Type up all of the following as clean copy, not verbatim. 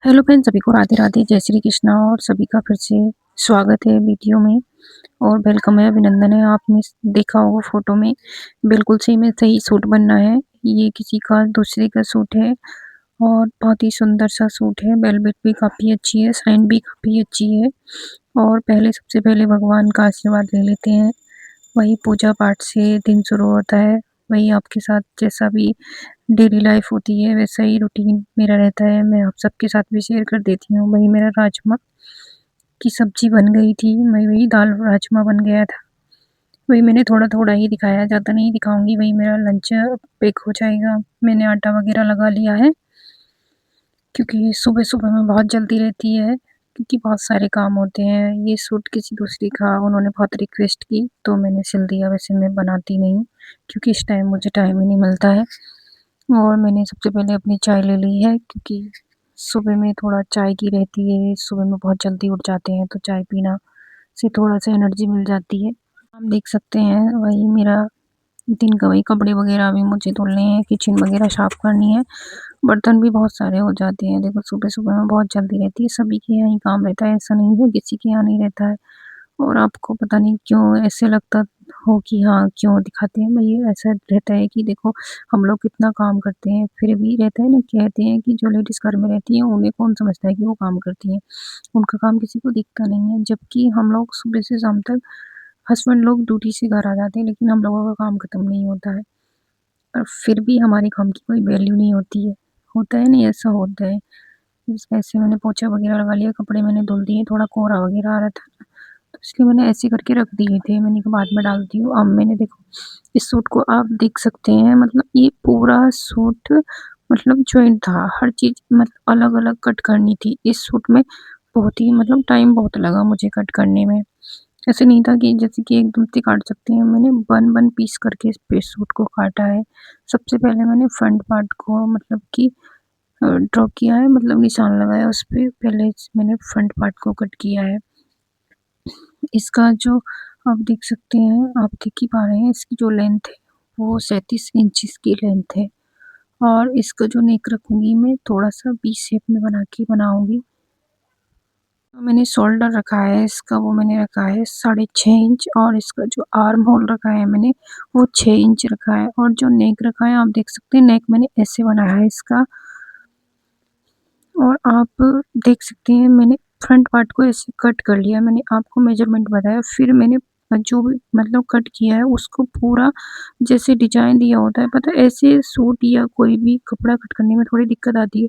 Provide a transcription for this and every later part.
Hello friends, सभी को राधे राधे, जय श्री कृष्णा और सभी का फिर से स्वागत है वीडियो में और वेलकम है, अभिनंदन है। आपने देखा होगा फोटो में बिल्कुल सही में सही सूट बनना है। ये किसी का दूसरे का सूट है और बहुत ही सुंदर सा सूट है। वेलवेट भी काफ़ी अच्छी है, साइन भी काफ़ी अच्छी है। और पहले सबसे पहले भगवान का आशीर्वाद ले लेते हैं, वही पूजा पाठ से दिन शुरू होता है। वही आपके साथ जैसा भी डेली लाइफ होती है वैसा ही रूटीन मेरा रहता है, मैं आप सबके साथ भी शेयर कर देती हूँ। वही मेरा राजमा की सब्जी बन गई थी, मैं वही दाल राजमा बन गया था। वही मैंने थोड़ा-थोड़ा ही दिखाया, ज़्यादा नहीं दिखाऊँगी। वही मेरा लंच पैक हो जाएगा। मैंने आटा वगैरह लगा लिया है क्योंकि सुबह-सुबह में बहुत जल्दी रहती है, क्योंकि बहुत सारे काम होते हैं। ये सूट किसी दूसरे का उन्होंने बहुत रिक्वेस्ट की तो मैंने सिल दिया। वैसे मैं बनाती नहीं क्योंकि इस टाइम मुझे टाइम ही नहीं मिलता है। और मैंने सबसे पहले अपनी चाय ले ली है क्योंकि सुबह में थोड़ा चाय की रहती है। सुबह में बहुत जल्दी उठ जाते हैं तो चाय पीना से थोड़ा-सा एनर्जी मिल जाती है। आप देख सकते हैं वही मेरा दिन का वही कपड़े वगैरह भी मुझे धुलने हैं, किचन वगैरह साफ़ करनी है, बर्तन भी बहुत सारे हो जाते हैं। देखो सुबह-सुबह में बहुत जल्दी रहती है, सभी के यहाँ ही काम रहता है, ऐसा नहीं है किसी के यहाँ नहीं रहता है। और आपको पता नहीं क्यों ऐसे लगता हो कि हाँ, क्यों दिखाते हैं, भई ऐसा रहता है कि देखो हम लोग कितना काम करते हैं, फिर भी रहता है ना, कहते हैं कि जो लेडीज़ घर में रहती हैं उन्हें कौन समझता है कि वो काम करती हैं। उनका काम किसी को दिखता नहीं है, जबकि हम लोग सुबह से शाम तक हस्बैंड लोग ड्यूटी से घर आ जाते हैं लेकिन हम लोगों का काम खत्म नहीं होता है। और फिर भी हमारे काम की कोई वैल्यू नहीं होती है। होता है नहीं, ऐसा होता है। जैसे ऐसे मैंने पोछा वगैरह लगा लिया, कपड़े मैंने धुल दिए, थोड़ा कोहरा वगैरह आ रहा था ना, तो इसलिए मैंने ऐसे करके रख दिए थे। मैंने कहा बाद में डालती हूँ। अब मैंने देखो इस सूट को आप देख सकते हैं, मतलब ये पूरा सूट मतलब जॉइंट था, हर चीज़ मतलब अलग-अलग कट करनी थी। इस सूट में बहुत ही मतलब टाइम बहुत लगा मुझे कट करने में। ऐसे नहीं था कि जैसे कि एकदम से काट सकते हैं, मैंने 1-1 पीस करके इस पे सूट को काटा है। सबसे पहले मैंने फ्रंट पार्ट को मतलब कि ड्रॉ किया है, मतलब निशान लगाया उस पे, पहले मैंने फ्रंट पार्ट को कट किया है। इसका जो आप देख सकते हैं, आप देख ही पा रहे हैं, इसकी जो लेंथ है वो 37 इंचेस की लेंथ है। और इसका जो नेक रखूँगी मैं थोड़ा-सा वी शेप में बना के बनाऊँगी। तो मैंने शोल्डर रखा है इसका, वो मैंने रखा है 6.5 इंच, और इसका जो आर्म होल रखा है मैंने वो 6 इंच रखा है। और जो नेक रखा है आप देख सकते हैं, नेक मैंने ऐसे बनाया है इसका। और आप देख सकते हैं मैंने फ्रंट पार्ट को ऐसे कट कर लिया, मैंने आपको मेज़रमेंट बताया, फिर मैंने जो भी मतलब कट किया है उसको पूरा जैसे डिज़ाइन दिया होता है, पता है ऐसे सूट या कोई भी कपड़ा कट करने में थोड़ी दिक्कत आती है,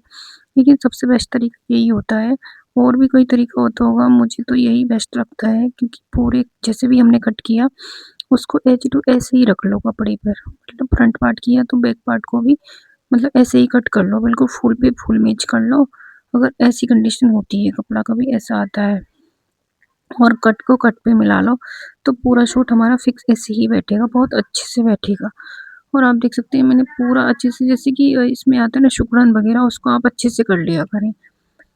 लेकिन सबसे बेस्ट तरीका यही होता है। और भी कोई तरीका होता होगा, मुझे तो यही बेस्ट लगता है क्योंकि पूरे जैसे भी हमने कट किया उसको एज टू ऐसे ही रख लो कपड़े पर, मतलब फ्रंट पार्ट किया तो बैक पार्ट को भी मतलब ऐसे ही कट कर लो, बिल्कुल फुल पे फुल मैच कर लो। अगर ऐसी कंडीशन होती है, कपड़ा कभी ऐसा आता है और कट को कट पे मिला लो, तो पूरा सूट हमारा फिक्स ऐसे ही बैठेगा, बहुत अच्छे से बैठेगा। और आप देख सकते हैं मैंने पूरा अच्छे से, जैसे कि इसमें आता है ना सिकुड़न वगैरह, उसको आप अच्छे से कर लिया करें।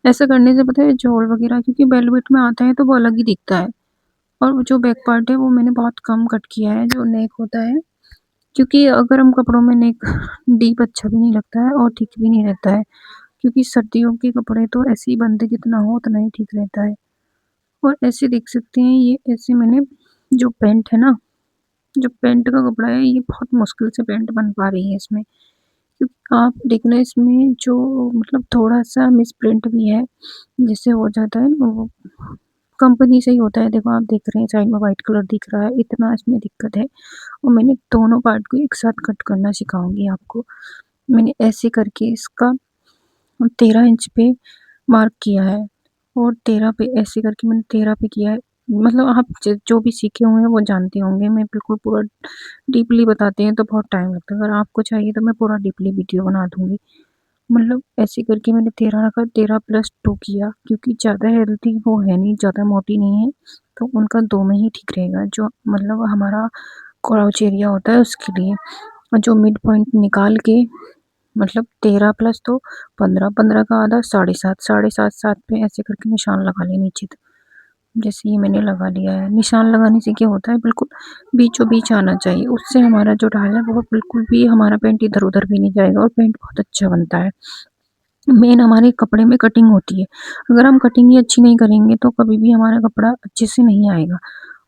ऐसा करने से पता है झोल वगैरह, क्योंकि वेलवेट में आता है तो वो अलग ही दिखता है। और वो जो बैक पार्ट है वो मैंने बहुत कम कट किया है, जो नेक होता है, क्योंकि गरम कपड़ों में नेक डीप अच्छा भी नहीं लगता है और ठीक भी नहीं रहता है। क्योंकि सर्दियों के कपड़े तो ऐसे ही बनते, जितना हो उतना ही ठीक रहता है। और ऐसे देख सकते हैं, ये ऐसे मैंने जो पैंट है ना, जो पैंट का कपड़ा है, ये बहुत मुश्किल से पैंट बन पा रही है इसमें। क्योंकि आप देखना इसमें जो मतलब थोड़ा-सा मिसप्रिंट भी है, जिससे हो जाता है ना वो कंपनी से ही होता है। देखो आप देख रहे हैं साइड में व्हाइट कलर दिख रहा है, इतना इसमें दिक्कत है। और मैंने दोनों पार्ट को एक साथ कट करना सिखाऊँगी आपको। मैंने ऐसे करके इसका 13 इंच पे मार्क किया है और 13 पे ऐसे करके मैंने 13 पे किया है। मतलब आप जो भी सीखे हुए हैं वो जानते होंगे, मैं बिल्कुल पूरा डीपली बताते हैं तो बहुत टाइम लगता है। अगर आपको चाहिए तो मैं पूरा डीपली वीडियो बना दूँगी। मतलब ऐसे करके मैंने 13 रखा, 13 प्लस 2 किया, क्योंकि ज़्यादा हेल्दी वो है नहीं, ज़्यादा मोटी नहीं है, तो उनका 2 में ही ठीक रहेगा। जो मतलब हमारा क्राउच एरिया होता है उसके लिए। और जो मिड पॉइंट निकाल के मतलब 13 प्लस 2 15, 15 का आधा 7.5, 7.5, 7 पे ऐसे करके निशान लगा लें नीचे तक। जैसे ये मैंने लगा लिया है। निशान लगाने से क्या होता है, बिल्कुल बीचों-बीच आना चाहिए। उससे हमारा जो ढाल है वो बिल्कुल भी हमारा पैंट इधर-उधर भी नहीं जाएगा और पैंट बहुत अच्छा बनता है। मेन हमारे कपड़े में कटिंग होती है। अगर हम कटिंग ही अच्छी नहीं करेंगे तो कभी भी हमारा कपड़ा अच्छे से नहीं आएगा।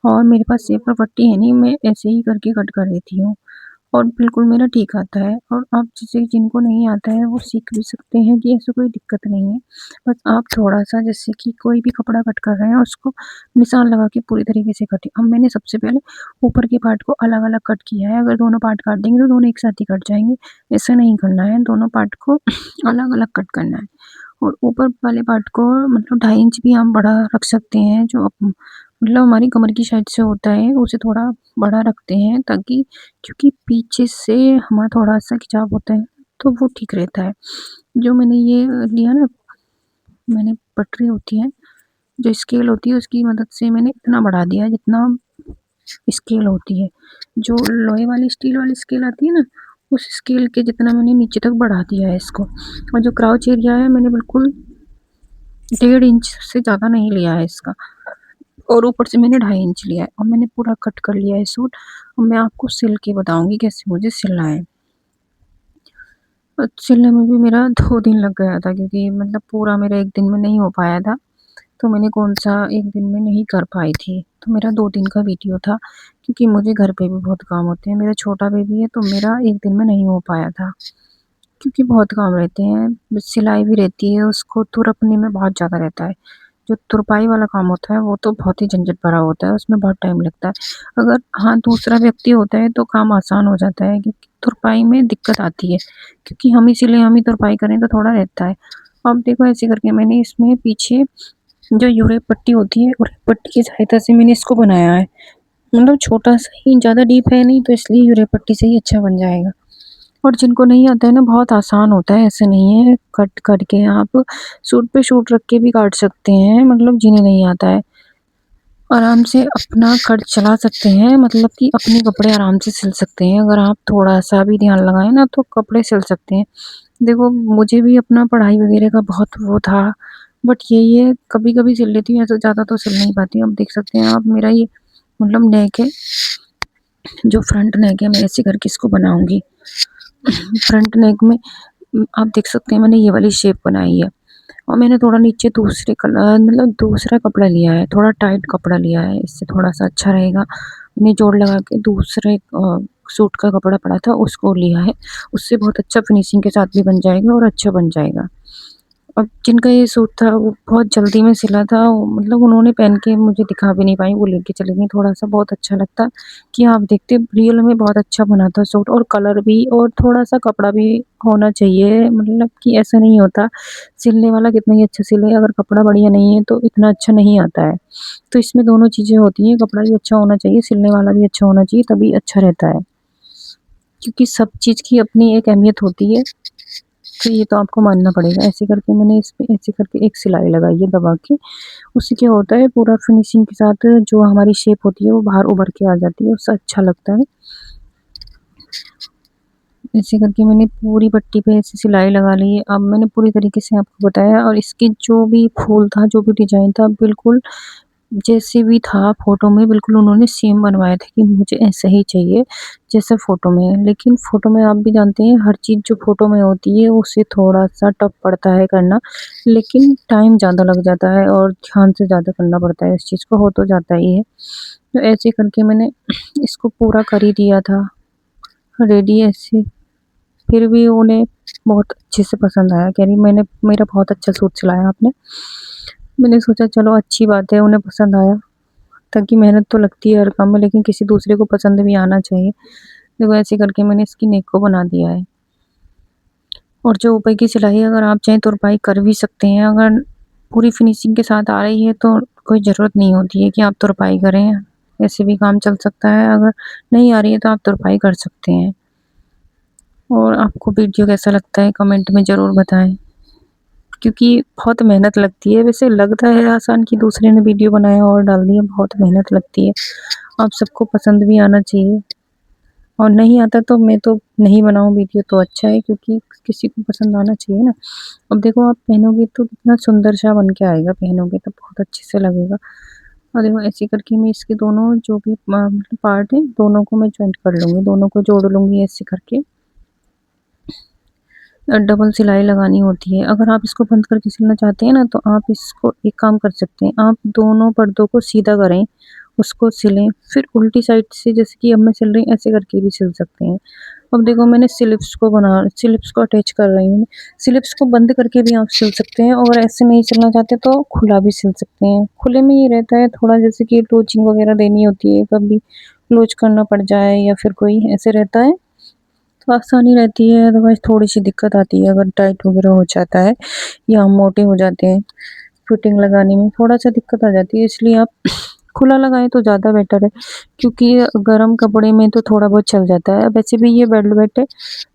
और मेरे पास शेपर पट्टी है नहीं, मैं ऐसे ही करके कट कर देती हूँ और बिल्कुल मेरा ठीक आता है। और आप जैसे जिनको नहीं आता है वो सीख भी सकते हैं कि ऐसी कोई दिक्कत नहीं है। बस आप थोड़ा-सा जैसे कि कोई भी कपड़ा कट कर रहे हैं उसको निशान लगा के पूरी तरीके से कटें। अब मैंने सबसे पहले ऊपर के पार्ट को अलग-अलग कट किया है, अगर दोनों पार्ट काट देंगे तो दोनों एक साथ ही कट जाएँगे। ऐसा नहीं करना है, दोनों पार्ट को अलग-अलग कट करना है। और ऊपर वाले पार्ट को मतलब 2.5 इंच भी हम बड़ा रख सकते हैं, जो मतलब हमारी कमर की साइड से होता है, उसे थोड़ा बड़ा रखते हैं ताकि, क्योंकि पीछे से हमारा थोड़ा-सा खिंचाव होता है, तो वो ठीक रहता है। जो मैंने ये लिया ना, मैंने पटरी होती है, जो स्केल होती है उसकी मदद से मैंने इतना बढ़ा दिया है जितना स्केल होती है। जो लोहे वाली स्टील वाली स्केल आती है ना, उस स्केल के जितना मैंने नीचे तक बढ़ा दिया है इसको। और जो क्राउच एरिया है मैंने बिल्कुल 1.5 इंच से ज़्यादा नहीं लिया है इसका, और ऊपर से मैंने 2.5 इंच लिया है और मैंने पूरा कट कर लिया है सूट। और मैं आपको सिल के बताऊँगी कैसे मुझे सिलना है। सिलने में भी मेरा 2 दिन लग गया था, क्योंकि मतलब पूरा मेरा 1 दिन में नहीं हो पाया था। तो मैंने कौन-सा 1 दिन में नहीं कर पाई थी। तो मेरा 2 दिन का वीडियो था, क्योंकि मुझे घर पे भी बहुत काम होते हैं। मेरा छोटा बेबी है तो मेरा 1 दिन में नहीं हो पाया था, क्योंकि बहुत काम रहते हैं। सिलाई भी रहती है, उसको तुरपने में बहुत ज़्यादा रहता है। जो तुरपाई वाला काम होता है वो तो बहुत ही झंझट भरा होता है, उसमें बहुत टाइम लगता है। अगर हाँ, दूसरा व्यक्ति होता है तो काम आसान हो जाता है, क्योंकि तुरपाई में दिक्कत आती है, क्योंकि हम ही तुरपाई करें तो थोड़ा रहता है। अब देखो ऐसे करके मैंने इसमें पीछे जो यूरेप पट्टी होती है, यूरेप पट्टी की सहायता से मैंने इसको बनाया है। मतलब छोटा-सा ही, ज़्यादा डीप है नहीं, तो इसलिए यूरेप पट्टी से ही अच्छा बन जाएगा। और जिनको नहीं आता है ना, बहुत आसान होता है, ऐसे नहीं है। कट करके आप सूट पे सूट रख के भी काट सकते हैं, मतलब जिन्हें नहीं आता है। आराम से अपना खर्च चला सकते हैं, मतलब कि अपने कपड़े आराम से सिल सकते हैं। अगर आप थोड़ा-सा भी ध्यान लगाएँ ना तो कपड़े सिल सकते हैं। देखो मुझे भी अपना पढ़ाई वगैरह का बहुत वो था, बट यही है कभी-कभी सिल लेती हूँ, ऐसे ज़्यादा तो सिल नहीं पाती हूँ। अब देख सकते हैं आप मेरा ये मतलब नेक है, जो फ्रंट नेक है मैं ऐसे करके इसको बनाऊँगी। फ्रंट नेक में आप देख सकते हैं मैंने ये वाली शेप बनाई है। और मैंने थोड़ा नीचे दूसरे कलर मतलब दूसरा कपड़ा लिया है, थोड़ा टाइट कपड़ा लिया है, इससे थोड़ा-सा अच्छा रहेगा। निचोड़ लगा के दूसरे सूट का कपड़ा पड़ा था उसको लिया है, उससे बहुत अच्छा फिनिशिंग के साथ भी बन जाएगा और अच्छा बन जाएगा। अब जिनका ये सूट था वो बहुत जल्दी में सिला था, वो मतलब उन्होंने पहन के मुझे दिखा भी नहीं पाईं, वो लेके चली गईं। थोड़ा-सा बहुत अच्छा लगता कि आप देखते रियल में बहुत अच्छा बना था सूट, और कलर भी, और थोड़ा-सा कपड़ा भी होना चाहिए, मतलब कि ऐसा नहीं होता, सिलने वाला कितना ही अच्छा सिले, अगर कपड़ा बढ़िया नहीं है तो इतना अच्छा नहीं आता है। तो इसमें दोनों चीज़ें होती हैं, कपड़ा भी अच्छा होना चाहिए, सिलने वाला भी अच्छा होना चाहिए, तभी अच्छा रहता है। क्योंकि सब चीज़ की अपनी एक अहमियत होती है। तो ये तो आपको मानना पड़ेगा। ऐसे करके मैंने इसपे ऐसे करके एक सिलाई लगाई है दबा के। उससे क्या होता है, पूरा फिनिशिंग के साथ जो हमारी शेप होती है वो बाहर उभर के आ जाती है, उससे अच्छा लगता है। ऐसे करके मैंने पूरी पट्टी पे ऐसे सिलाई लगा ली है। अब मैंने पूरी तरीके से आपको बताया, और इसके जो भी फूल था, जो भी डिज़ाइन था, बिल्कुल जैसे भी था फ़ोटो में, बिल्कुल उन्होंने सेम बनवाया था कि मुझे ऐसा ही चाहिए जैसा फ़ोटो में है। लेकिन फ़ोटो में आप भी जानते हैं हर चीज़ जो फ़ोटो में होती है उससे थोड़ा-सा टफ पड़ता है करना, लेकिन टाइम ज़्यादा लग जाता है और ध्यान से ज़्यादा करना पड़ता है इस चीज़ को, हो तो जाता ही है। तो ऐसे करके मैंने इसको पूरा कर ही दिया था रेडी ऐसे। फिर भी उन्हें बहुत अच्छे से पसंद आया, कह रही मैंने मेरा बहुत अच्छा सूट सिलाया आपने। मैंने सोचा चलो अच्छी बात है, उन्हें पसंद आया। ताकि मेहनत तो लगती है हर काम में, लेकिन किसी दूसरे को पसंद भी आना चाहिए। देखो ऐसे करके मैंने इसकी नेक को बना दिया है। और जो ऊपर की सिलाई, अगर आप चाहें तुरपाई कर भी सकते हैं, अगर पूरी फिनिशिंग के साथ आ रही है तो कोई ज़रूरत नहीं होती है कि आप तुरपाई करें, ऐसे भी काम चल सकता है। अगर नहीं आ रही है तो आप तुरपाई कर सकते हैं। और आपको वीडियो कैसा लगता है कमेंट में ज़रूर बताएँ, क्योंकि बहुत मेहनत लगती है। वैसे लगता है आसान कि दूसरे ने वीडियो बनाया और डाल दिया, बहुत मेहनत लगती है। आप सबको पसंद भी आना चाहिए। और नहीं आता तो मैं तो नहीं बनाऊँ वीडियो तो अच्छा है, क्योंकि किसी को पसंद आना चाहिए ना। अब देखो आप पहनोगे तो कितना सुंदर-सा बन के आएगा, पहनोगे तो बहुत अच्छे से लगेगा। और देखो ऐसे करके मैं इसके दोनों जो भी मतलब पार्ट हैं, दोनों को मैं जॉइंट कर लूँगी, दोनों को जोड़ लूँगी ऐसे करके। डबल सिलाई लगानी होती है। अगर आप इसको बंद करके सिलना चाहते हैं ना, तो आप इसको एक काम कर सकते हैं, आप दोनों पर्दों को सीधा करें, उसको सिलें, फिर उल्टी साइड से जैसे कि अब मैं सिल रही हूँ ऐसे करके भी सिल सकते हैं। अब देखो मैंने स्लिप्स को अटैच कर रही हूँ। स्लिप्स को बंद करके भी आप सिल सकते हैं, और ऐसे नहीं सिलना चाहते तो खुला भी सिल सकते हैं। खुले में ये रहता है थोड़ा, जैसे कि टोचिंग वगैरह देनी होती है, कभी क्लोज करना पड़ जाए या फिर कोई ऐसे रहता है तो आसानी रहती है, अदरवाइज़ थोड़ी-सी दिक्कत आती है अगर टाइट वगैरह हो जाता है या हम मोटे हो जाते हैं, फिटिंग लगाने में थोड़ा-सा दिक्कत आ जाती है, इसलिए आप खुला लगाएँ तो ज़्यादा बेटर है, क्योंकि गरम कपड़े में तो थोड़ा बहुत चल जाता है। वैसे भी ये वेलवेट है,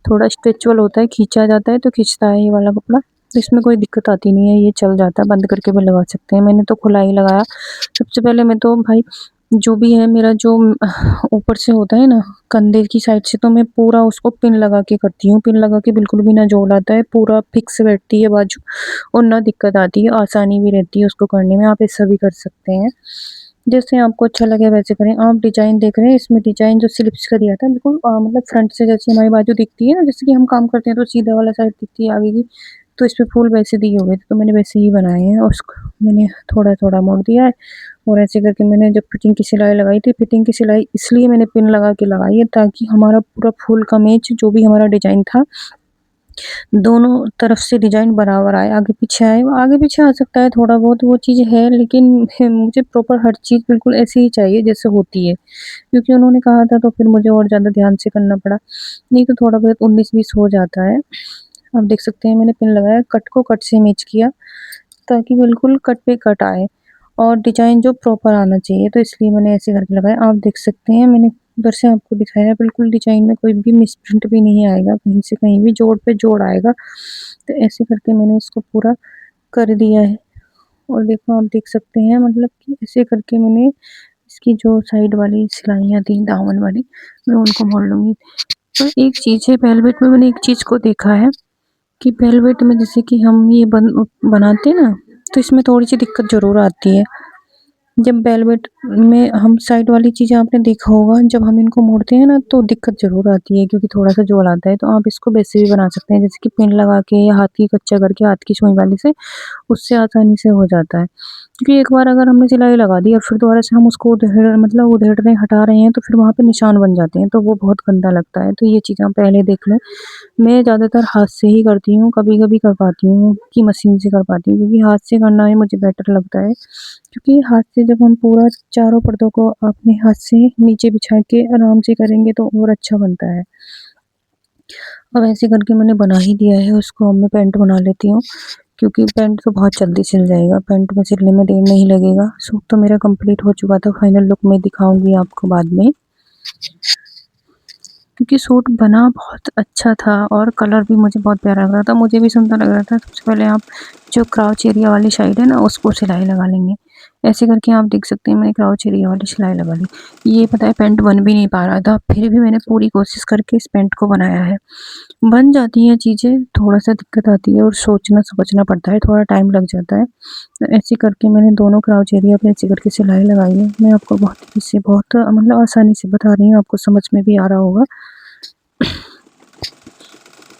थोड़ा स्ट्रेचेबल होता है, खींचा जाता है तो खींचता है ये वाला कपड़ा, तो इसमें कोई दिक्कत आती नहीं है, ये चल जाता है, बंद करके भी लगा सकते हैं। मैंने तो खुला ही लगाया। सबसे पहले मैं तो भाई जो भी है मेरा जो ऊपर से होता है ना कंधे की साइड से, तो मैं पूरा उसको पिन लगा के करती हूँ। पिन लगा के बिल्कुल भी ना जोड़ आता है, पूरा फिक्स बैठती है बाजू, और ना दिक्कत आती है, आसानी भी रहती है उसको करने में। आप ऐसा भी कर सकते हैं, जैसे आपको अच्छा लगे वैसे करें। आप डिज़ाइन देख रहे हैं, इसमें डिज़ाइन जो स्लिप्स का दिया था बिल्कुल मतलब फ्रंट से जैसे हमारी बाजू दिखती है ना, जैसे कि हम काम करते हैं तो सीधा वाला साइड दिखती है आगे की, तो इसपे फूल वैसे दिए हुए थे, तो मैंने वैसे ही बनाए हैं, और उसको मैंने थोड़ा-थोड़ा मोड़ दिया है, और ऐसे करके मैंने जब फिटिंग की सिलाई लगाई थी, फिटिंग की सिलाई इसलिए मैंने पिन लगा के लगाई है ताकि हमारा पूरा फूल का मैच जो भी हमारा डिज़ाइन था, दोनों तरफ से डिज़ाइन बराबर आए, आगे-पीछे आए। आगे-पीछे आ सकता है थोड़ा बहुत, वो चीज़ है, लेकिन मुझे प्रॉपर हर चीज़ बिल्कुल ऐसे ही चाहिए जैसे होती है, क्योंकि उन्होंने कहा था तो फिर मुझे और ज़्यादा ध्यान से करना पड़ा, नहीं तो थोड़ा बहुत 19-20 हो जाता है। आप देख सकते हैं मैंने पिन लगाया, कट को कट से मैच किया ताकि बिल्कुल कट पे कट आए, और डिज़ाइन जो प्रॉपर आना चाहिए, तो इसलिए मैंने ऐसे करके लगाया। आप देख सकते हैं मैंने उधर से आपको दिखाया, बिल्कुल डिज़ाइन में कोई भी मिसप्रिंट भी नहीं आएगा, कहीं से कहीं भी जोड़ पे जोड़ आएगा। तो ऐसे करके मैंने इसको पूरा कर दिया है, और देखो आप देख सकते हैं मतलब कि ऐसे करके मैंने इसकी जो साइड वाली सिलाइयाँ थी दामन वाली, मैं उनको मोड़ लूँगी। तो एक चीज़ है वेलवेट में, मैंने एक चीज़ को देखा है कि वेलवेट में जैसे कि हम ये बनाते हैं ना, तो इसमें थोड़ी-सी दिक्कत ज़रूर आती है। जब वेलवेट में हम साइड वाली चीज़ें आपने देखा होगा, जब हम इनको मोड़ते हैं ना तो दिक्कत ज़रूर आती है, क्योंकि थोड़ा-सा जोड़ आता है। तो आप इसको वैसे भी बना सकते हैं, जैसे कि पिन लगा के या हाथ की कच्चा करके हाथ की सुई वाली से, उससे आसानी से हो जाता है। क्योंकि एक बार अगर हमने सिलाई लगा दी और फिर दोबारा से हम उसको उधेड़ रहे हैं, हटा रहे हैं, तो फिर वहाँ पे निशान बन जाते हैं, तो वो बहुत गंदा लगता है। तो ये चीज़ आप पहले देख लें। मैं ज़्यादातर हाथ से ही करती हूँ, कभी-कभी कर पाती हूँ कि मशीन से कर पाती हूँ, क्योंकि हाथ से करना ही मुझे बेटर लगता है। क्योंकि हाथ से जब हम पूरा चारों पर्दों को अपने हाथ से नीचे बिछा के आराम से करेंगे तो और अच्छा बनता है। अब ऐसे करके मैंने बना ही दिया है उसको, अब मैं पैंट बना लेती हूँ, क्योंकि पैंट तो बहुत जल्दी सिल जाएगा, पैंट में सिलने में देर नहीं लगेगा। सूट तो मेरा कंप्लीट हो चुका था, फाइनल लुक मैं दिखाऊँगी आपको बाद में। क्योंकि सूट बना बहुत अच्छा था और कलर भी मुझे बहुत प्यारा लग रहा था, मुझे भी सुंदर लग रहा था। सबसे पहले आप जो क्राउच एरिया वाली साइड है ना, उसको सिलाई लगा लेंगे। ऐसे करके आप देख सकते हैं मैंने क्राउच एरिया वाली सिलाई लगा ली। ये पता है पैंट बन भी नहीं पा रहा था, फिर भी मैंने पूरी कोशिश करके इस पैंट को बनाया है। बन जाती हैं चीज़ें, थोड़ा-सा दिक्कत आती है और सोचना-समझना पड़ता है, थोड़ा टाइम लग जाता है। तो ऐसे करके मैंने दोनों क्राउच एरिया पे ऐसे करके सिलाई लगाई है। मैं आपको बहुत इससे बहुत मतलब आसानी से बता रही हूँ, आपको समझ में भी आ रहा होगा।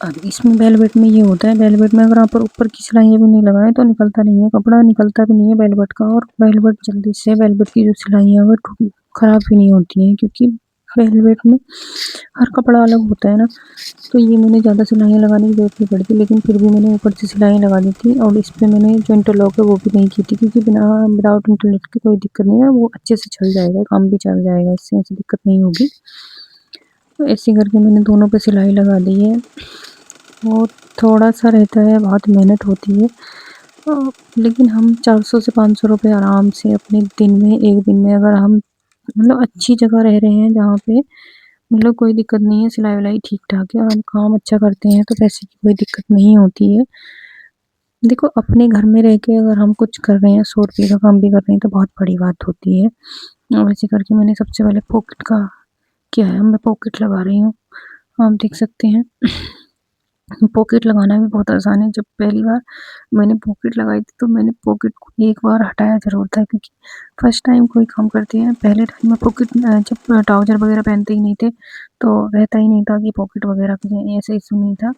अब इसमें वेलवेट में ये होता है, वेलवेट में अगर आप ऊपर की सिलाइयाँ भी नहीं लगाएँ तो निकलता नहीं है, कपड़ा निकलता भी नहीं है वेलवेट का, और वेलवेट जल्दी से वेलवेट की जो सिलाइयाँ हैं वो ख़राब भी नहीं होती हैं, क्योंकि वेलवेट में हर कपड़ा अलग होता है ना। तो ये मैंने ज़्यादा सिलाइयाँ लगाने की ज़रूरत नहीं पड़ी थी, लेकिन फिर भी मैंने ऊपर से सिलाई लगा दी थी, और इस पे मैंने जो इंटरलॉक है वो भी नहीं की थी, क्योंकि विदाउट इंटरलॉक की कोई दिक्कत नहीं है, वो अच्छे से चल जाएगा, काम भी चल जाएगा, इससे ऐसी दिक्कत नहीं होगी। तो ऐसे करके मैंने दोनों पे सिलाई लगा दी है। वो थोड़ा-सा रहता है, बहुत मेहनत होती है, लेकिन हम 400 से 500 रुपए आराम से अपने दिन में, 1 दिन में अगर हम मतलब अच्छी जगह रह रहे हैं जहाँ पे मतलब कोई दिक्कत नहीं है, सिलाई-विलाई ठीक-ठाक है और हम काम अच्छा करते हैं, तो पैसे की कोई दिक्कत नहीं होती है। देखो अपने घर में रह के अगर हम कुछ कर रहे हैं, 100 रुपये का काम भी कर रहे हैं, तो बहुत बड़ी बात होती है। और ऐसे करके मैंने सबसे पहले पॉकेट का किया है, मैं पॉकेट लगा रही हूँ। आप देख सकते हैं पॉकेट लगाना भी बहुत आसान है। जब पहली बार मैंने पॉकेट लगाई थी तो मैंने पॉकेट को एक बार हटाया ज़रूर था, क्योंकि फर्स्ट टाइम कोई काम करते हैं, पहले टाइम में पॉकेट जब ट्राउज़र वगैरह पहनते ही नहीं थे, तो रहता ही नहीं था कि पॉकेट वगैरह की ऐसा इश्यू नहीं था।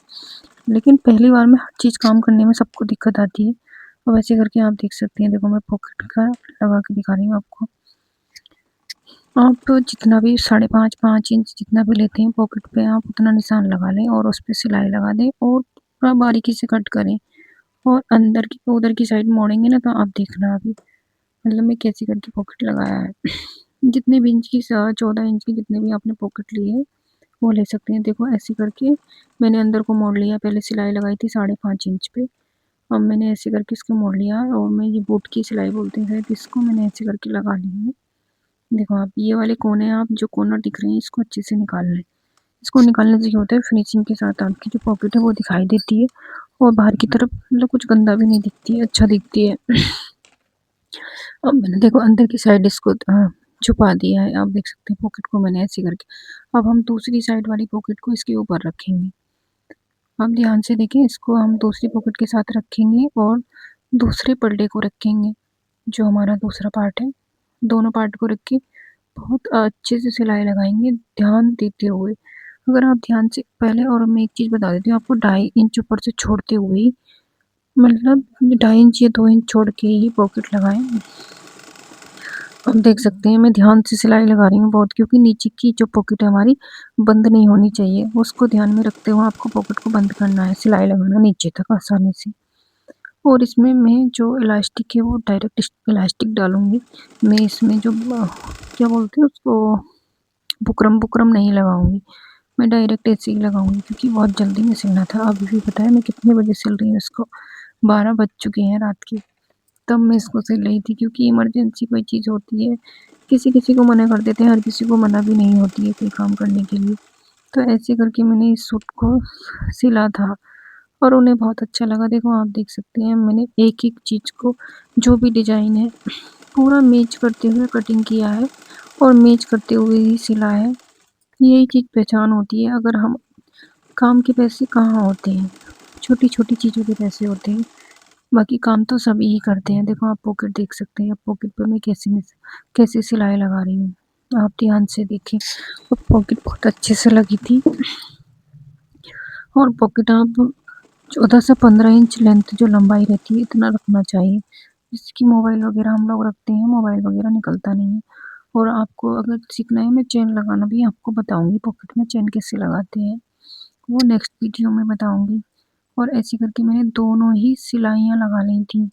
लेकिन पहली बार में हर चीज़ काम करने में सबको दिक्कत आती है। अब ऐसे करके आप देख सकते हैं, देखो मैं पॉकेट का लगा के दिखा रही हूँ आपको। आप जितना भी 5.5 5 इंच जितना भी लेते हैं पॉकेट पे, आप उतना निशान लगा लें और उस पे सिलाई लगा दें और थोड़ा बारीकी से कट करें और अंदर की उधर की साइड मोड़ेंगे ना, तो आप देखना अभी मतलब मैं कैसे करके पॉकेट लगाया है। जितने भी इंच की 14 इंच की जितने भी आपने पॉकेट लिए है वो ले सकते हैं। देखो ऐसे करके मैंने अंदर को मोड़ लिया, पहले सिलाई लगाई थी 5.5 इंच पे, अब मैंने ऐसे करके इसको मोड़ लिया और मैं ये बूट की सिलाई बोलते हैं शायद इसको, मैंने ऐसे करके लगा ली है। देखो आप ये वाले कोने, आप जो कॉर्नर दिख रहे हैं इसको अच्छे से निकाल लें। इसको निकालने से क्या होता है, फिनिशिंग के साथ आपकी जो पॉकेट है वो दिखाई देती है और बाहर की तरफ मतलब कुछ गंदा भी नहीं दिखती है, अच्छा दिखती है। अब मैंने देखो अंदर की साइड इसको छुपा दिया है, आप देख सकते हैं पॉकेट को मैंने ऐसे करके। अब हम दूसरी साइड वाली पॉकेट को इसके ऊपर रखेंगे। आप ध्यान से देखें, इसको हम दूसरी पॉकेट के साथ रखेंगे और दूसरे पल्ले को रखेंगे, जो हमारा दूसरा पार्ट है। दोनों पार्ट को रख के बहुत अच्छे से सिलाई लगाएंगे ध्यान देते हुए। अगर आप ध्यान से पहले, और मैं एक चीज़ बता देती हूँ आपको, 2.5 इंच ऊपर से छोड़ते हुए ही, मतलब 2.5 इंच या 2 इंच छोड़ के ही पॉकेट लगाएं। आप देख सकते हैं मैं ध्यान से सिलाई लगा रही हूँ बहुत, क्योंकि नीचे की जो पॉकेट है हमारी बंद नहीं होनी चाहिए, उसको ध्यान में रखते हुए आपको पॉकेट को बंद करना है, सिलाई लगाना नीचे तक आसानी से। और इसमें मैं जो इलास्टिक है वो डायरेक्ट इलास्टिक डालूंगी, मैं इसमें जो क्या बोलते हैं उसको, बुकरम बुकरम नहीं लगाऊंगी, मैं डायरेक्ट ऐसे ही लगाऊंगी क्योंकि बहुत जल्दी में सिलना था। अभी भी पता है मैं कितने बजे सिल रही हूँ इसको, 12 बज चुके हैं रात के, तब मैं इसको सिल रही थी, क्योंकि इमरजेंसी कोई चीज़ होती है, किसी किसी को मना कर देते हैं, हर किसी को मना भी नहीं होती है कोई काम करने के लिए। तो ऐसे करके मैंने इस सूट को सिला था और उन्हें बहुत अच्छा लगा। देखो आप देख सकते हैं मैंने एक एक चीज़ को, जो भी डिज़ाइन है पूरा मैच करते हुए कटिंग किया है और मैच करते हुए ही सिला है। यही चीज़ पहचान होती है। अगर हम काम के पैसे कहाँ होते हैं, छोटी छोटी चीज़ों के पैसे होते हैं, बाकी काम तो सभी ही करते हैं। देखो आप पॉकेट देख सकते हैं, पॉकेट पर मैं कैसे सिलाई लगा रही हूँ, आप ध्यान से देखें। और पॉकेट बहुत अच्छे से लगी थी। और पॉकेट आप 14 से 15 इंच लेंथ जो लंबाई रहती है इतना रखना चाहिए, जिसकी मोबाइल वगैरह हम लोग रखते हैं, मोबाइल वगैरह निकलता नहीं है। और आपको अगर सीखना है, मैं चेन लगाना भी आपको बताऊंगी, पॉकेट में चेन कैसे लगाते हैं वो नेक्स्ट वीडियो में बताऊंगी। और ऐसे करके मैंने दोनों ही सिलाइयाँ लगा ली थी,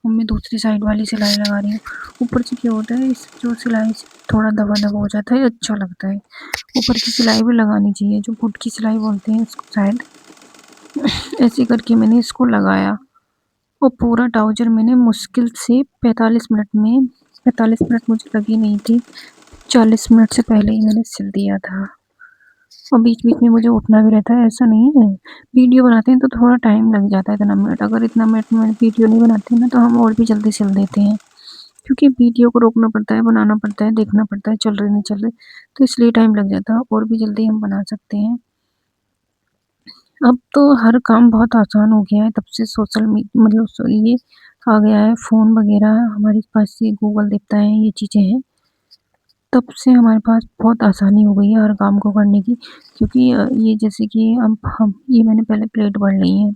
और मैं दूसरी साइड वाली सिलाई लगा रही हूँ। ऊपर से क्या होता है, इस जो सिलाई से थोड़ा दबा दबा हो जाता है, अच्छा लगता है। ऊपर की सिलाई भी लगानी चाहिए, जो पुट की सिलाई बोलते हैं इसको शायद। ऐसे करके मैंने इसको लगाया और पूरा ट्राउज़र मैंने मुश्किल से 45 मिनट में, 45 मिनट मुझे लगी नहीं थी, 40 मिनट से पहले ही मैंने सिल दिया था। और बीच-बीच में मुझे उठना भी रहता है, ऐसा नहीं है। वीडियो बनाते हैं तो थोड़ा टाइम लग जाता है इतना मिनट, अगर इतना मिनट में वीडियो नहीं बनाते ना तो हम और भी जल्दी सिल देते हैं। क्योंकि वीडियो को रोकना पड़ता है, बनाना पड़ता है, देखना पड़ता है चल रहे नहीं चल रहे, तो इसलिए टाइम लग जाता है, और भी जल्दी हम बना सकते हैं। अब तो हर काम बहुत आसान हो गया है, तब से सोशल मतलब ये आ गया है फ़ोन वगैरह हमारे पास, ये गूगल देखता है, ये चीज़ें हैं। तब से हमारे पास बहुत आसानी हो गई है हर काम को करने की। क्योंकि ये जैसे कि अब हम ये मैंने पहले प्लेट भर ली है,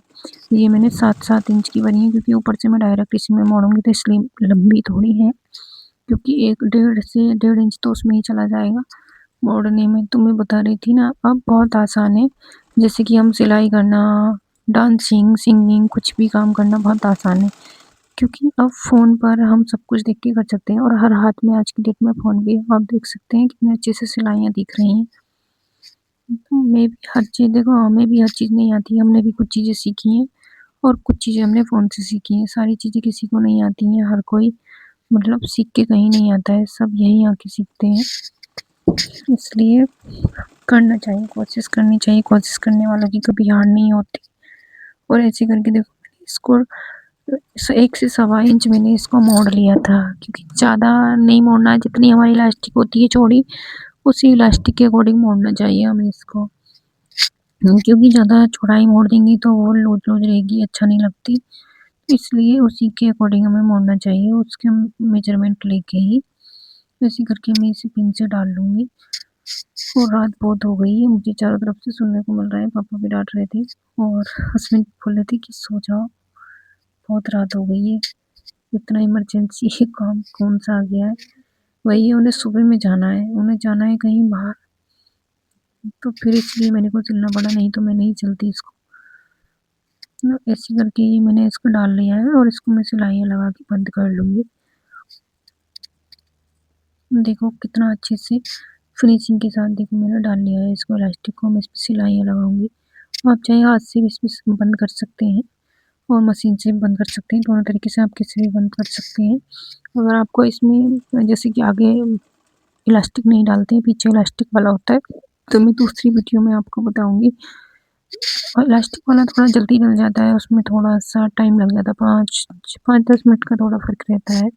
ये मैंने 7-7 इंच की भरी है, क्योंकि ऊपर से मैं डायरेक्ट इसमें मोड़ूंगी तो इसलिए लंबी थोड़ी है, क्योंकि 1 डेढ़ से 1.5 इंच तो उसमें ही चला जाएगा मोड़ने में। तो मैं बता रही थी ना, अब बहुत आसान है, जैसे कि हम सिलाई करना, डांसिंग, सिंगिंग, कुछ भी काम करना बहुत आसान है, क्योंकि अब फ़ोन पर हम सब कुछ देख के कर सकते हैं, और हर हाथ में आज की डेट में फ़ोन भी है। आप देख सकते हैं कितने अच्छे से सिलाइयाँ दिख रही हैं। तो मैं भी हर चीज़, देखो हमें भी हर चीज़ नहीं आती है, हमने भी कुछ चीज़ें सीखी हैं और कुछ चीज़ें हमने फ़ोन से सीखी हैं। सारी चीज़ें किसी को नहीं आती हैं, हर कोई मतलब सीख के कहीं नहीं आता है, सब यहीं आके सीखते हैं। इसलिए करना चाहिए, कोशिश करनी चाहिए, कोशिश करने वालों की कभी हार नहीं होती। और ऐसे करके देखो इसको 1 से सवा इंच मैंने इसको मोड़ लिया था, क्योंकि ज़्यादा नहीं मोड़ना है, जितनी हमारी इलास्टिक होती है चौड़ी, उसी इलास्टिक के अकॉर्डिंग मोड़ना चाहिए हमें इसको। क्योंकि ज़्यादा चौड़ाई मोड़ देंगे तो वो लूज लूज रहेगी, अच्छा नहीं लगती, इसलिए उसी के अकॉर्डिंग हमें मोड़ना चाहिए, उसके मेजरमेंट लेके ही। ऐसे करके मैं इसे पिन से डाल लूँगी। और रात बहुत हो गई है, मुझे चारों तरफ से सुनने को मिल रहा है, पापा भी डाँट रहे थे और हस्बैंड बोल रहे थे कि सो जाओ, बहुत रात हो गई है, इतना इमरजेंसी है काम कौन-सा आ गया है। वही है, उन्हें सुबह में जाना है, उन्हें जाना है कहीं बाहर, तो फिर इसलिए मेरे को चलना पड़ा, नहीं तो मैं नहीं चलती इसको। ऐसे करके ही मैंने इसको डाल लिया है और इसको मैं सिलाइयाँ लगा के बंद कर लूँगी। देखो कितना अच्छे से फिनिशिंग के साथ देखो मैंने डाल लिया है इसको, इलास्टिक को मैं इसपे सिलाइयाँ लगाऊँगी। आप चाहे हाथ से भी इसपे बंद कर सकते हैं और मशीन से भी बंद कर सकते हैं, दोनों तरीके से आप किसी भी बंद कर सकते हैं। अगर आपको इसमें जैसे कि आगे इलास्टिक नहीं डालते हैं, पीछे इलास्टिक वाला होता है, तो मैं दूसरी वीडियो में आपको बताऊँगी। और इलास्टिक वाला थोड़ा जल्दी डल जाता है, उसमें थोड़ा-सा टाइम लग जाता है, 5-10 मिनट का थोड़ा फ़र्क रहता है।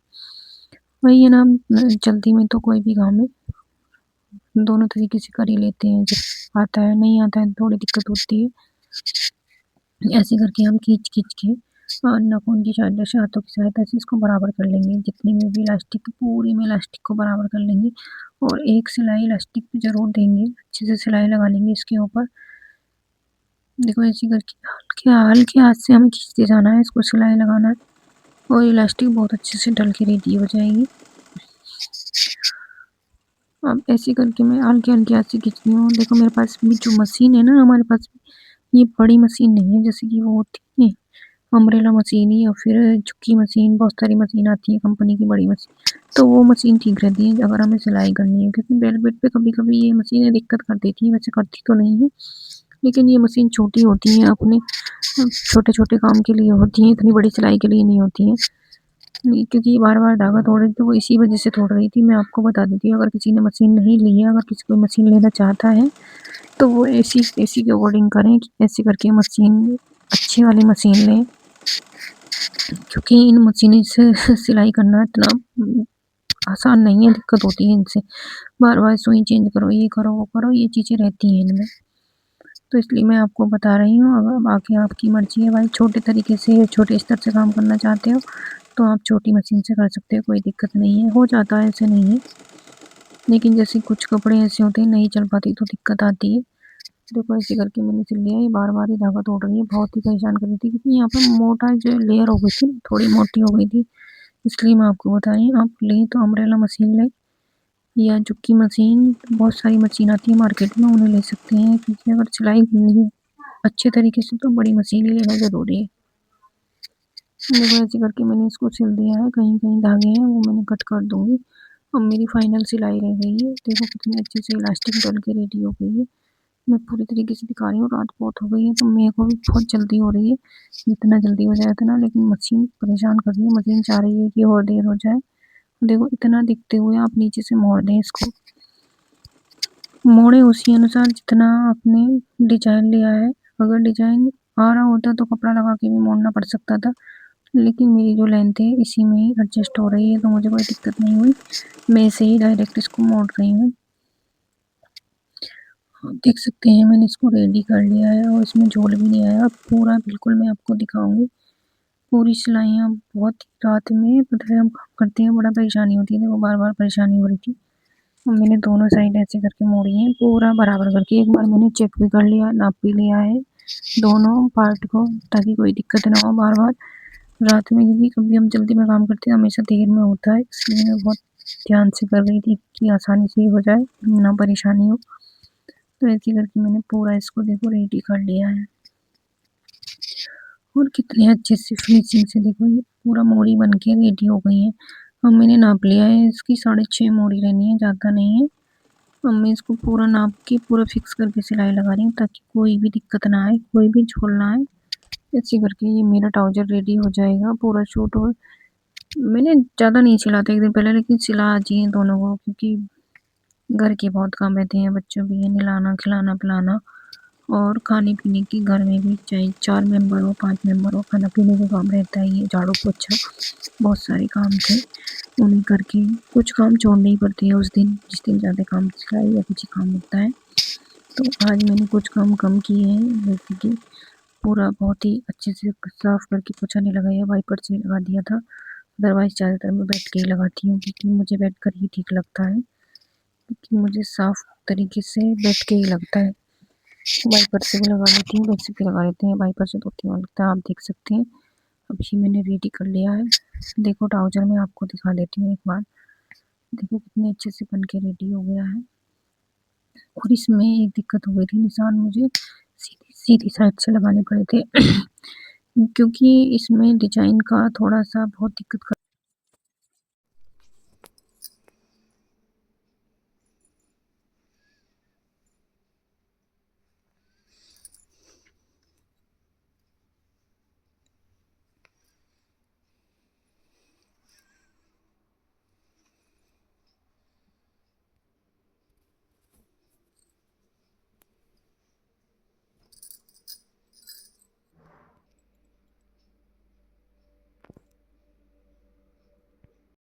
वही है ना, जल्दी में तो कोई भी काम है, दोनों तरीके से कर ही लेते हैं, जब आता है, नहीं आता है तो थोड़ी दिक्कत होती है। ऐसे करके हम खींच-खींच के नाखून की हाथों की सहायता से इसको बराबर कर लेंगे, जितने में भी इलास्टिक पूरे में इलास्टिक को बराबर कर लेंगे और एक सिलाई इलास्टिक पे ज़रूर देंगे, अच्छे से सिलाई लगा लेंगे इसके ऊपर। देखो ऐसे करके हल्के हाथ से हमें खींचते जाना है, इसको सिलाई लगाना है और इलास्टिक बहुत अच्छे से डल के रेडी हो जाएगी। अब ऐसे करके मैं हल्के-हल्के हाथ से खींचती हूँ। देखो मेरे पास भी जो मशीन है ना, हमारे पास ये बड़ी मशीन नहीं है, जैसे कि वो होती है अम्ब्रेला मशीन या फिर झुक्की मशीन, बहुत सारी मशीन आती है कंपनी की बड़ी मशीन, तो वो मशीन ठीक रहती है अगर हमें सिलाई करनी है, क्योंकि वेलवेट पे कभी-कभी ये मशीनें दिक्कत कर देती हैं, वैसे करती तो नहीं है, लेकिन ये मशीन छोटी होती हैं, अपने छोटे-छोटे काम के लिए होती हैं, इतनी बड़ी सिलाई के लिए नहीं होती हैं। नहीं, क्योंकि ये बार-बार धागा तोड़ रही थी, वो इसी वजह से तोड़ रही थी। मैं आपको बता देती हूँ, अगर किसी ने मशीन नहीं ली है, अगर किसी को मशीन लेना चाहता है, तो वो एसी के अकॉर्डिंग करें कि ऐसे करके मशीन अच्छी वाली मशीन लें, क्योंकि इन मशीनों से सिलाई करना इतना आसान नहीं है, दिक्कत होती है इनसे। बार-बार सुई चेंज करो, ये करो, वो करो, ये चीज़ें रहती हैं इनमें। तो इसलिए मैं आपको बता रही हूँ, अब बाकी आपकी मर्ज़ी है भाई, छोटे तरीके से, छोटे स्तर से काम करना चाहते हो, तो आप छोटी मशीन से कर सकते हो, कोई दिक्कत नहीं है, हो जाता है, ऐसे नहीं है। लेकिन जैसे कुछ कपड़े ऐसे होते हैं नहीं चल पाती तो दिक्कत आती है। देखो ऐसे करके मैंने सिल लिया, ये बार-बार ही धागा तोड़ रही है, बहुत ही परेशान कर रही थी, क्योंकि यहाँ पे मोटा जो लेयर हो गई थी, थोड़ी मोटी हो गई थी, इसलिए मैं आपको बता रही हूँ। आप लें तो अम्ब्रेला मशीन लें या झुक्की मशीन, बहुत सारी मशीन आती है मार्केट में, उन्हें ले सकते हैं, क्योंकि अगर सिलाई करनी है अच्छे तरीके से तो बड़ी मशीन ही लेना ज़रूरी है। देखो ऐसे करके मैंने इसको सिल दिया है, कहीं-कहीं धागे हैं वो मैंने कट कर दूँगी। अब मेरी फाइनल सिलाई रह गई है, देखो कितने अच्छे से इलास्टिक डल के रेडी हो गई है। मैं पूरी तरीके से दिखा रही हूँ, रात बहुत हो गई है तो मेरे को भी बहुत जल्दी हो रही है, जितना जल्दी हो जाए उतना, लेकिन मशीन परेशान कर रही है, मशीन चाह रही है कि और देर हो जाए। देखो इतना दिखते हुए आप नीचे से मोड़ दें इसको, मोड़े उसी अनुसार जितना आपने डिजाइन लिया है। अगर डिजाइन आ रहा होता तो कपड़ा लगा के भी मोड़ना पड़ सकता था, लेकिन मेरी जो लेंथ है इसी में ही एडजस्ट हो रही है, तो मुझे कोई दिक्कत नहीं हुई, मैं ऐसे ही डायरेक्ट इसको मोड़ रही हूँ। आप देख सकते हैं मैंने इसको रेडी कर लिया है और इसमें झोल भी नहीं आया, अब पूरा बिल्कुल मैं आपको दिखाऊंगी पूरी सिलाइयाँ। बहुत रात में पता है हम काम करते हैं, बड़ा परेशानी होती है, देखो बार बार परेशानी हो रही थी, और मैंने दोनों साइड ऐसे करके मोड़ी है पूरा बराबर करके, एक बार मैंने चेक भी कर लिया, नाप भी लिया है दोनों पार्ट को, ताकि कोई दिक्कत ना हो बार बार रात में, क्योंकि कभी हम जल्दी में काम करते हैं, हमेशा देर में होता है, इसलिए मैं बहुत ध्यान से कर रही थी कि आसानी से ही हो जाए, ना परेशानी हो। तो ऐसे करके मैंने पूरा इसको देखो रेडी कर लिया है, और कितने अच्छे से फिनिशिंग से देखो ये पूरा मोड़ी बन के रेडी हो गई है। अब मैंने नाप लिया है, इसकी 6.5 मोड़ी रहनी है, ज़्यादा नहीं है। अब मैं इसको पूरा नाप के पूरा फिक्स करके सिलाई लगा रही हूँ, ताकि कोई भी दिक्कत ना आए, कोई भी झोल ना आए। ऐसे करके ये मेरा ट्राउज़र रेडी हो जाएगा पूरा सूट। और मैंने ज़्यादा नहीं सिला था एक दिन पहले, लेकिन सिला आज ही है दोनों को, क्योंकि घर के बहुत काम रहते हैं, बच्चों भी है, नहलाना, खिलाना, पिलाना, और खाने-पीने की घर में भी, चाहे 4 मेंबर हो, 5 मेंबर हो, खाना-पीने का काम रहता ही है, झाड़ू, पोछा, बहुत सारे काम थे, उन्हें करके कुछ काम छोड़ने ही पड़ते हैं उस दिन, जिस दिन ज़्यादा काम सिलाई या कुछ काम होता है। तो आज मैंने कुछ काम कम किए हैं, जैसे कि पूरा बहुत ही अच्छे से साफ़ करके पोछा नहीं लगाया, वाइपर से लगा दिया था। अदरवाइज़ ज़्यादातर मैं बैठ के ही लगाती हूँ, क्योंकि मुझे बैठकर ही ठीक लगता है। कि मुझे साफ तरीके से बैठ के ही लगता है। वाइपर से भी लगा लेती हूँ, बैठ से भी लगा लेते हैं, वाइपर से 2-3 बार लगता है। आप देख सकते हैं अभी मैंने रेडी कर लिया है। देखो ट्राउज़र मैं आपको दिखा देती हूँ एक बार। देखो कितने अच्छे से बन के रेडी हो गया है। और इसमें एक दिक्कत हो गई थी, निशान मुझे सीधी साइड से लगाने पड़े थे क्योंकि इसमें डिजाइन का थोड़ा सा बहुत दिक्कत